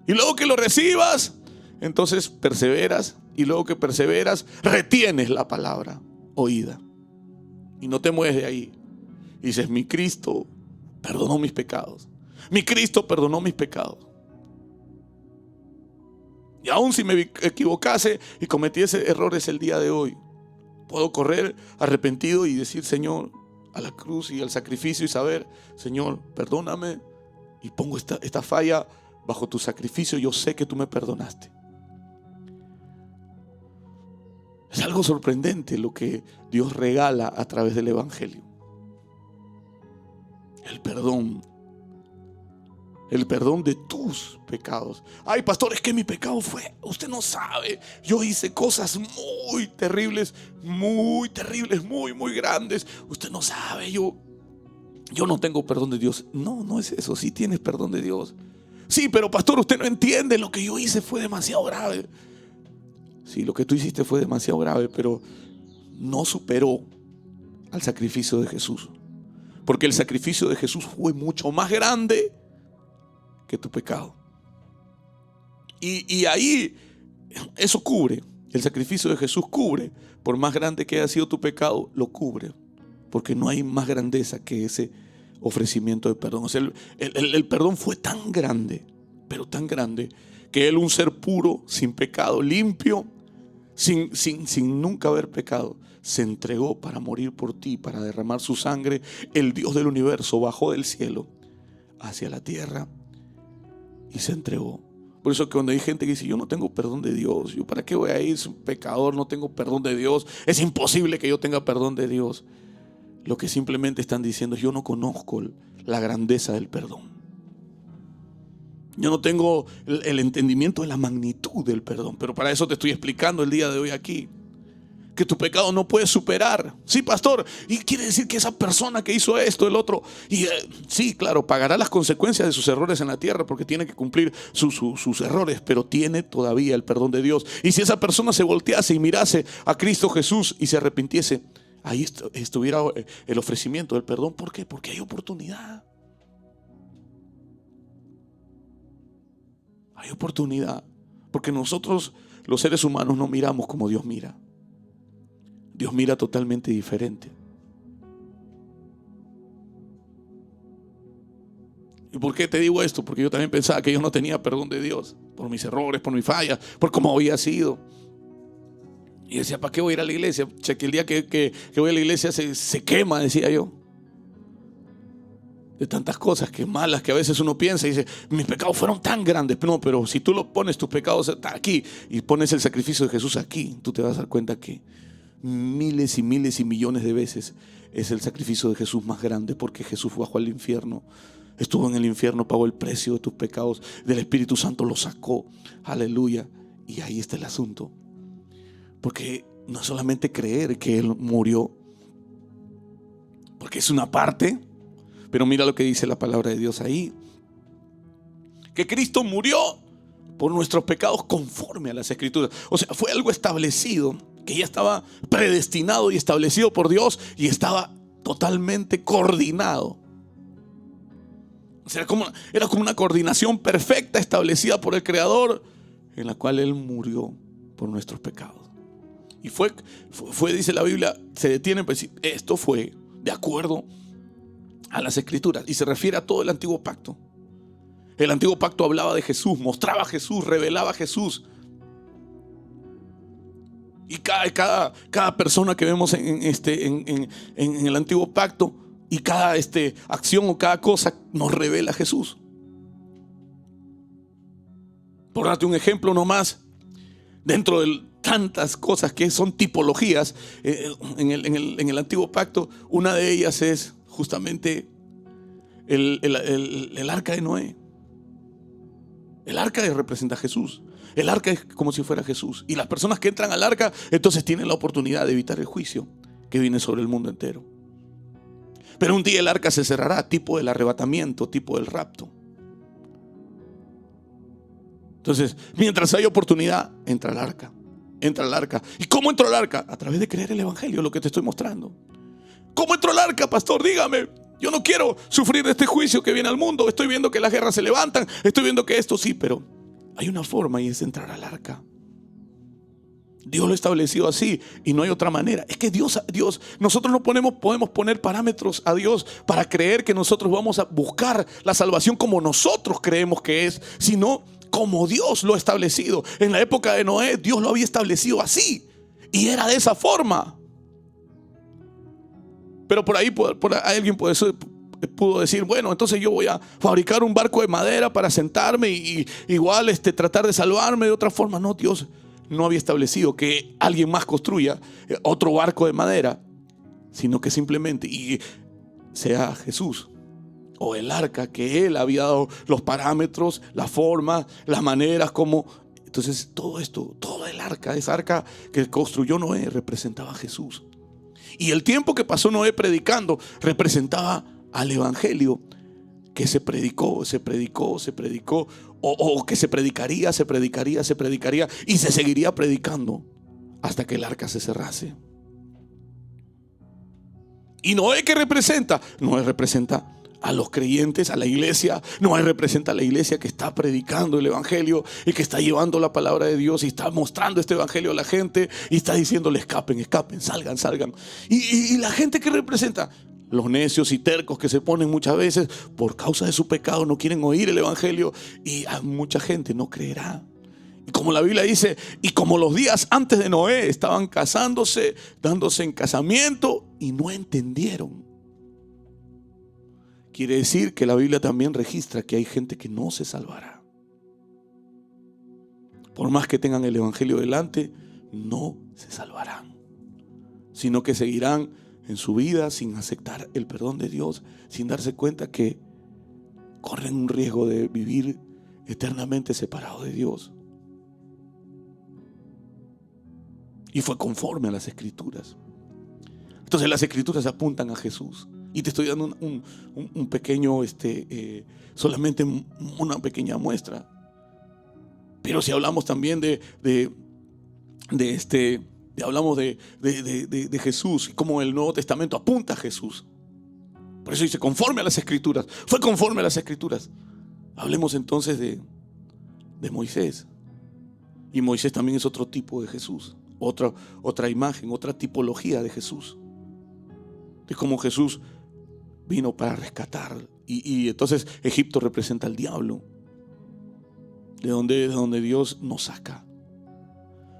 Y luego que lo recibas, entonces perseveras. Y luego que perseveras, retienes la palabra oída. Y no te mueves de ahí. Y dices, mi Cristo perdonó mis pecados. Mi Cristo perdonó mis pecados. Y aún si me equivocase y cometiese errores el día de hoy, puedo correr arrepentido y decir, Señor, a la cruz y al sacrificio, y saber, Señor, perdóname. Y pongo esta falla bajo tu sacrificio. Yo sé que tú me perdonaste. Es algo sorprendente lo que Dios regala a través del evangelio. El perdón de tus pecados. Ay, pastor, es que mi pecado fue, usted no sabe, yo hice cosas muy terribles, muy grandes. Usted no sabe, yo no tengo perdón de Dios. No es eso, sí tienes perdón de Dios. Sí, pero pastor, usted no entiende, lo que yo hice fue demasiado grave. Sí, lo que tú hiciste fue demasiado grave, pero no superó al sacrificio de Jesús. Porque el sacrificio de Jesús fue mucho más grande que tu pecado. Y ahí eso cubre. El sacrificio de Jesús cubre. Por más grande que haya sido tu pecado, lo cubre. Porque no hay más grandeza que ese ofrecimiento de perdón. O sea, el perdón fue tan grande, pero tan grande, que Él, un ser puro, sin pecado, limpio, sin nunca haber pecado, se entregó para morir por ti, para derramar su sangre. El Dios del universo bajó del cielo hacia la tierra y se entregó. Por eso que cuando hay gente que dice, yo no tengo perdón de Dios, yo para qué voy a ir, soy un pecador, no tengo perdón de Dios, es imposible que yo tenga perdón de Dios. Lo que simplemente están diciendo es, yo no conozco la grandeza del perdón. Yo no tengo el entendimiento de la magnitud del perdón. Pero para eso te estoy explicando el día de hoy aquí, que tu pecado no puede superar. Sí, pastor, y quiere decir que esa persona que hizo esto, el otro, y sí, claro, pagará las consecuencias de sus errores en la tierra, porque tiene que cumplir sus errores, pero tiene todavía el perdón de Dios. Y si esa persona se voltease y mirase a Cristo Jesús y se arrepintiese, ahí estuviera el ofrecimiento del perdón. ¿Por qué? Porque hay oportunidad. Hay oportunidad. Porque nosotros, los seres humanos, no miramos como Dios mira. Dios mira totalmente diferente. ¿Y por qué te digo esto? Porque yo también pensaba que yo no tenía perdón de Dios por mis errores, por mis fallas, por cómo había sido. Y decía, ¿para qué voy a ir a la iglesia? Que el día que voy a la iglesia se quema, decía yo. De tantas cosas que malas que a veces uno piensa y dice, mis pecados fueron tan grandes. No, pero si tú lo pones, tus pecados aquí, y pones el sacrificio de Jesús aquí, tú te vas a dar cuenta que miles y miles y millones de veces es el sacrificio de Jesús más grande, porque Jesús bajó al infierno. Estuvo en el infierno, pagó el precio de tus pecados, del Espíritu Santo lo sacó. Aleluya. Y ahí está el asunto. Porque no es solamente creer que Él murió, porque es una parte, pero mira lo que dice la palabra de Dios ahí. Que Cristo murió por nuestros pecados conforme a las Escrituras. O sea, fue algo establecido, que ya estaba predestinado y establecido por Dios y estaba totalmente coordinado. O sea, era como una coordinación perfecta establecida por el Creador, en la cual Él murió por nuestros pecados. Y fue, dice la Biblia, se detiene para decir, esto fue de acuerdo a las Escrituras. Y se refiere a todo el Antiguo Pacto. El Antiguo Pacto hablaba de Jesús, mostraba a Jesús, revelaba a Jesús. Y cada persona que vemos en el Antiguo Pacto, y cada acción o cada cosa nos revela a Jesús. Por darte un ejemplo nomás, dentro de tantas cosas que son tipologías en el Antiguo Pacto, una de ellas es justamente el arca de Noé. El arca representa a Jesús. El arca es como si fuera Jesús. Y las personas que entran al arca entonces tienen la oportunidad de evitar el juicio que viene sobre el mundo entero. Pero un día el arca se cerrará, tipo del arrebatamiento, tipo del rapto. Entonces, mientras hay oportunidad, entra al arca. Entra al arca. ¿Y cómo entró al arca? A través de creer el evangelio, lo que te estoy mostrando. ¿Cómo entró al arca, pastor? Dígame. Yo no quiero sufrir este juicio que viene al mundo. Estoy viendo que las guerras se levantan. Estoy viendo que esto sí, pero hay una forma y es entrar al arca. Dios lo estableció así y no hay otra manera. Es que Dios, nosotros no podemos poner parámetros a Dios para creer que nosotros vamos a buscar la salvación como nosotros creemos que es, sino como Dios lo ha establecido. En la época de Noé, Dios lo había establecido así y era de esa forma. Pero por ahí alguien pudo decir, bueno, entonces yo voy a fabricar un barco de madera para sentarme y igual tratar de salvarme de otra forma. No, Dios no había establecido que alguien más construya otro barco de madera, sino que simplemente sea Jesús o el arca, que Él había dado los parámetros, la forma, las maneras, como. Entonces todo esto, todo el arca, esa arca que construyó Noé, representaba a Jesús. Y el tiempo que pasó Noé predicando representaba al evangelio que se predicó, o que se predicaría y se seguiría predicando hasta que el arca se cerrase. ¿Y Noé qué representa? Noé representa a los creyentes, a la iglesia. Noé representa a la iglesia que está predicando el evangelio y que está llevando la palabra de Dios y está mostrando este evangelio a la gente y está diciéndole escapen, salgan. ¿Y la gente que representa? Los necios y tercos que se ponen muchas veces por causa de su pecado, no quieren oír el evangelio y a mucha gente no creerá. Y como la Biblia dice, y como los días antes de Noé estaban casándose, dándose en casamiento y no entendieron. Quiere decir que la Biblia también registra que hay gente que no se salvará. Por más que tengan el evangelio delante, no se salvarán, sino que seguirán en su vida sin aceptar el perdón de Dios, sin darse cuenta que corren un riesgo de vivir eternamente separados de Dios. Y fue conforme a las Escrituras. Entonces las Escrituras apuntan a Jesús. Y te estoy dando un pequeño, solamente una pequeña muestra. Pero si hablamos también de Y hablamos de Jesús y cómo el Nuevo Testamento apunta a Jesús. Por eso dice conforme a las Escrituras. Fue conforme a las Escrituras. Hablemos entonces de Moisés. Y Moisés también es otro tipo de Jesús. Otra imagen, otra tipología de Jesús. De cómo Jesús vino para rescatar. Y entonces Egipto representa al diablo. De donde Dios nos saca.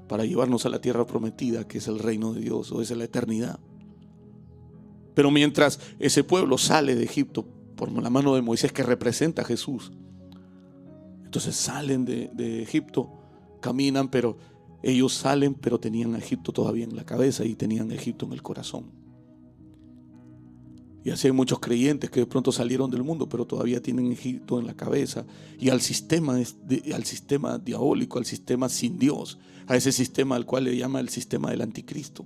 Para llevarnos a la tierra prometida, que es el reino de Dios, o es la eternidad. Pero mientras ese pueblo sale de Egipto por la mano de Moisés, que representa a Jesús, entonces salen de Egipto, caminan, pero ellos salen, pero tenían a Egipto todavía en la cabeza y tenían a Egipto en el corazón. Y así hay muchos creyentes que de pronto salieron del mundo, pero todavía tienen Egipto en la cabeza. Y al sistema diabólico, al sistema sin Dios, a ese sistema al cual le llama el sistema del anticristo.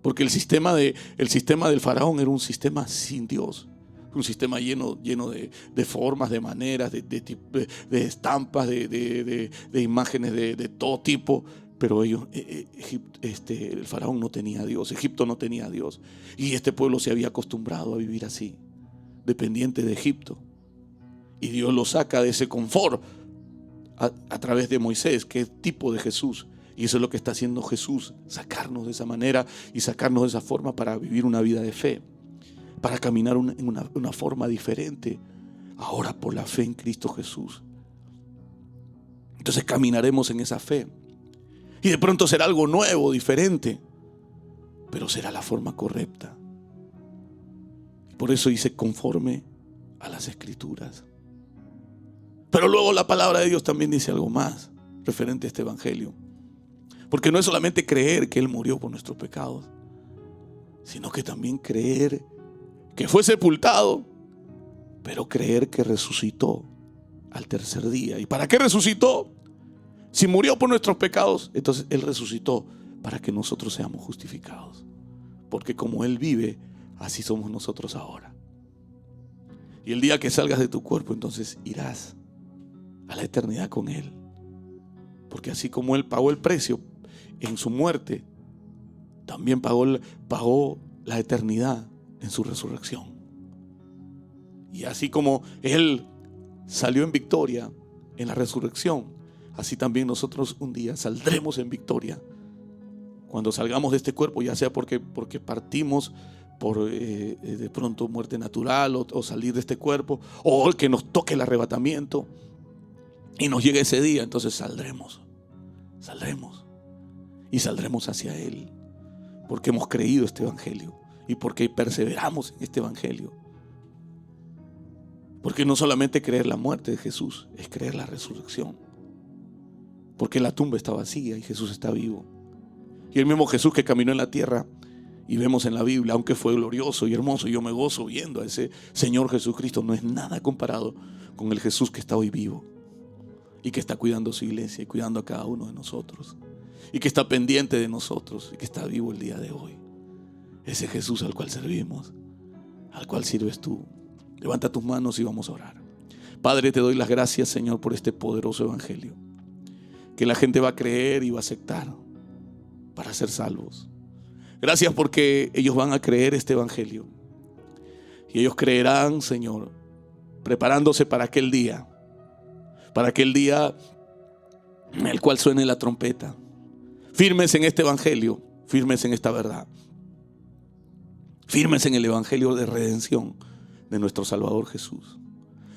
Porque el sistema del faraón era un sistema sin Dios. Un sistema lleno de formas, de maneras, de estampas, de imágenes de todo tipo. Pero el faraón no tenía a Dios, Egipto no tenía a Dios. Y este pueblo se había acostumbrado a vivir así, dependiente de Egipto. Y Dios lo saca de ese confort a través de Moisés, que es tipo de Jesús. Y eso es lo que está haciendo Jesús, sacarnos de esa manera y sacarnos de esa forma para vivir una vida de fe, para caminar en una forma diferente, ahora por la fe en Cristo Jesús. Entonces caminaremos en esa fe. Y de pronto será algo nuevo, diferente, pero será la forma correcta. Por eso dice conforme a las Escrituras. Pero luego la palabra de Dios también dice algo más referente a este evangelio. Porque no es solamente creer que Él murió por nuestros pecados, sino que también creer que fue sepultado, pero creer que resucitó al tercer día. ¿Y para qué resucitó? Si murió por nuestros pecados, entonces Él resucitó para que nosotros seamos justificados. Porque como Él vive, así somos nosotros ahora. Y el día que salgas de tu cuerpo, entonces irás a la eternidad con Él. Porque así como Él pagó el precio en su muerte, también pagó la eternidad en su resurrección. Y así como Él salió en victoria en la resurrección, así también nosotros un día saldremos en victoria cuando salgamos de este cuerpo, ya sea porque partimos por de pronto muerte natural o salir de este cuerpo, o que nos toque el arrebatamiento y nos llegue ese día. Entonces saldremos y saldremos hacia Él, porque hemos creído este evangelio y porque perseveramos en este evangelio. Porque no solamente creer la muerte de Jesús, es creer la resurrección. Porque la tumba está vacía y Jesús está vivo. Y el mismo Jesús que caminó en la tierra, y vemos en la Biblia, aunque fue glorioso y hermoso, y yo me gozo viendo a ese Señor Jesucristo, no es nada comparado con el Jesús que está hoy vivo y que está cuidando su iglesia y cuidando a cada uno de nosotros y que está pendiente de nosotros y que está vivo el día de hoy. Ese Jesús al cual servimos, al cual sirves tú. Levanta tus manos y vamos a orar. Padre, te doy las gracias, Señor, por este poderoso evangelio que la gente va a creer y va a aceptar para ser salvos. Gracias porque ellos van a creer este evangelio y ellos creerán, Señor, preparándose para aquel día en el cual suene la trompeta. Firmes en este evangelio, firmes en esta verdad, firmes en el evangelio de redención de nuestro Salvador Jesús.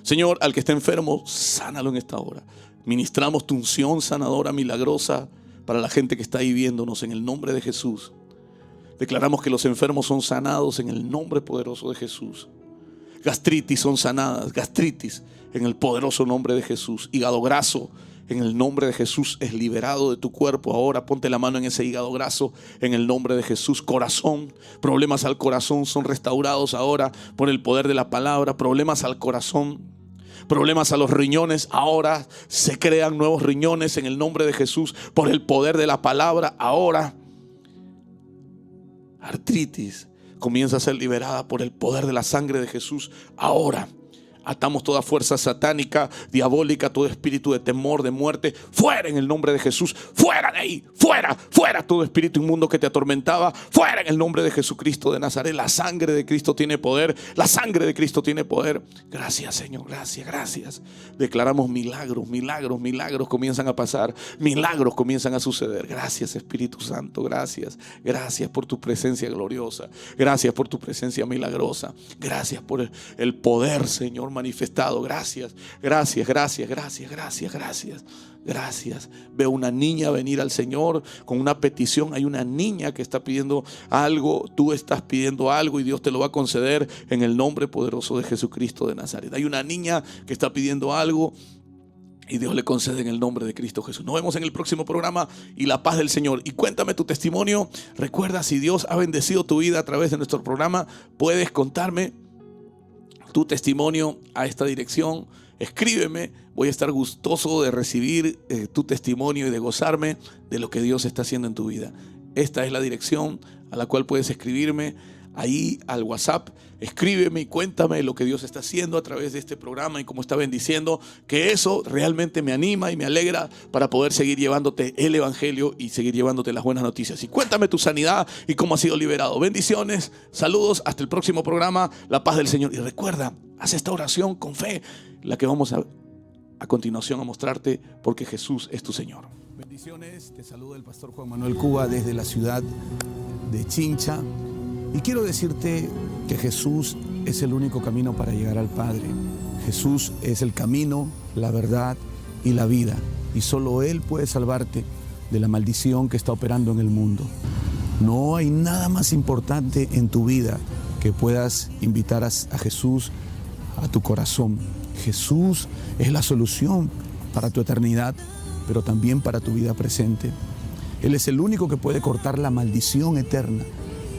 Señor, al que está enfermo, sánalo en esta hora. Ministramos tu unción sanadora, milagrosa para la gente que está ahí viéndonos en el nombre de Jesús. Declaramos que los enfermos son sanados en el nombre poderoso de Jesús. Gastritis son sanadas, gastritis en el poderoso nombre de Jesús. Hígado graso en el nombre de Jesús es liberado de tu cuerpo. Ahora ponte la mano en ese hígado graso en el nombre de Jesús. Corazón, problemas al corazón son restaurados ahora por el poder de la palabra. Problemas al corazón, problemas a los riñones, ahora se crean nuevos riñones en el nombre de Jesús por el poder de la palabra. Ahora artritis comienza a ser liberada por el poder de la sangre de Jesús. Ahora Atamos toda fuerza satánica, diabólica, todo espíritu de temor, de muerte, fuera en el nombre de Jesús, fuera de ahí, fuera, fuera todo espíritu inmundo que te atormentaba, fuera en el nombre de Jesucristo de Nazaret. La sangre de Cristo tiene poder, la sangre de Cristo tiene poder. Gracias, Señor, gracias, gracias. Declaramos milagros, milagros, milagros comienzan a pasar, milagros comienzan a suceder. Gracias, Espíritu Santo, gracias, gracias por tu presencia gloriosa, gracias por tu presencia milagrosa, gracias por el poder, Señor, manifestado. Gracias, gracias, gracias, gracias, gracias, gracias, gracias. Veo una niña venir al Señor con una petición. Hay una niña que está pidiendo algo, tú estás pidiendo algo y Dios te lo va a conceder en el nombre poderoso de Jesucristo de Nazaret. Hay una niña que está pidiendo algo y Dios le concede en el nombre de Cristo Jesús. Nos vemos en el próximo programa y la paz del Señor. Y cuéntame tu testimonio. Recuerda, si Dios ha bendecido tu vida a través de nuestro programa, puedes contarme tu testimonio a esta dirección. Escríbeme, voy a estar gustoso de recibir tu testimonio y de gozarme de lo que Dios está haciendo en tu vida. Esta es la dirección a la cual puedes escribirme ahí al WhatsApp. Escríbeme y cuéntame lo que Dios está haciendo a través de este programa y cómo está bendiciendo, que eso realmente me anima y me alegra para poder seguir llevándote el evangelio y seguir llevándote las buenas noticias. Y cuéntame tu sanidad y cómo has sido liberado. Bendiciones, saludos, hasta el próximo programa, la paz del Señor. Y recuerda, haz esta oración con fe, la que vamos a continuación a mostrarte, porque Jesús es tu Señor. Bendiciones, te saluda el pastor Juan Manuel Cuba desde la ciudad de Chincha. Y quiero decirte que Jesús es el único camino para llegar al Padre. Jesús es el camino, la verdad y la vida. Y solo Él puede salvarte de la maldición que está operando en el mundo. No hay nada más importante en tu vida que puedas invitar a Jesús a tu corazón. Jesús es la solución para tu eternidad, pero también para tu vida presente. Él es el único que puede cortar la maldición eterna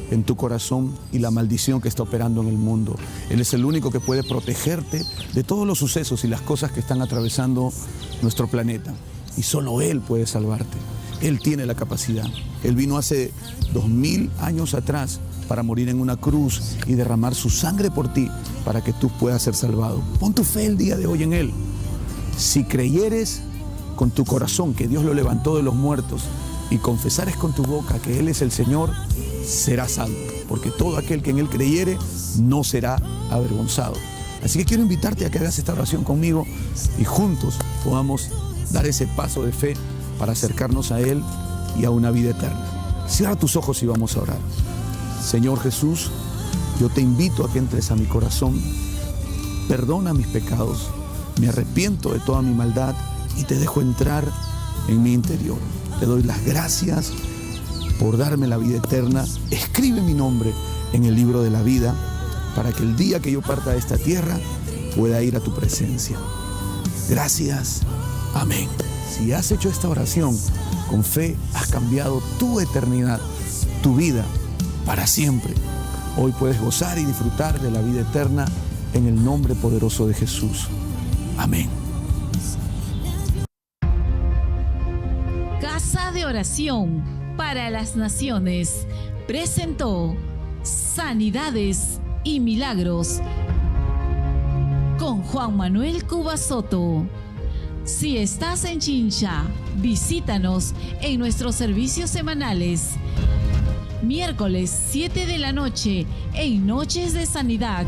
en tu corazón y la maldición que está operando en el mundo. Él es el único que puede protegerte de todos los sucesos y las cosas que están atravesando nuestro planeta. Y solo Él puede salvarte. Él tiene la capacidad. Él vino hace 2000 años atrás para morir en una cruz y derramar su sangre por ti para que tú puedas ser salvado. Pon tu fe el día de hoy en Él. Si creyeres con tu corazón que Dios lo levantó de los muertos y confesares con tu boca que Él es el Señor, serás salvo, porque todo aquel que en Él creyere no será avergonzado. Así que quiero invitarte a que hagas esta oración conmigo y juntos podamos dar ese paso de fe para acercarnos a Él y a una vida eterna. Cierra tus ojos y vamos a orar. Señor Jesús, yo te invito a que entres a mi corazón, perdona mis pecados, me arrepiento de toda mi maldad y te dejo entrar en mi interior. Te doy las gracias por darme la vida eterna. Escribe mi nombre en el libro de la vida para que el día que yo parta de esta tierra pueda ir a tu presencia. Gracias. Amén. Si has hecho esta oración con fe, has cambiado tu eternidad, tu vida para siempre. Hoy puedes gozar y disfrutar de la vida eterna en el nombre poderoso de Jesús. Amén. Casa de Oración para las Naciones presentó Sanidades y Milagros con Juan Manuel Cuba Soto. Si estás en Chincha, visítanos en nuestros servicios semanales. Miércoles 7 de la noche en Noches de Sanidad.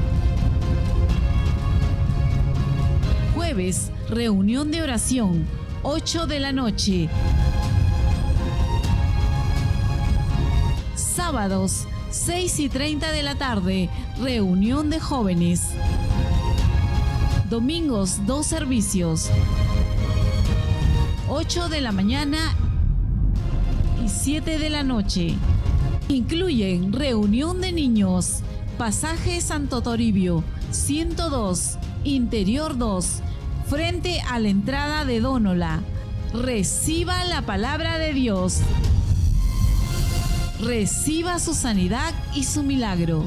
Jueves, reunión de oración, 8 de la noche. Sábados, 6:30 de la tarde, reunión de jóvenes. Domingos, 2 servicios, 8 de la mañana y 7 de la noche. Incluyen reunión de niños, pasaje Santo Toribio, 102, Interior 2, frente a la entrada de Dónola. Reciba la palabra de Dios. Reciba su sanidad y su milagro.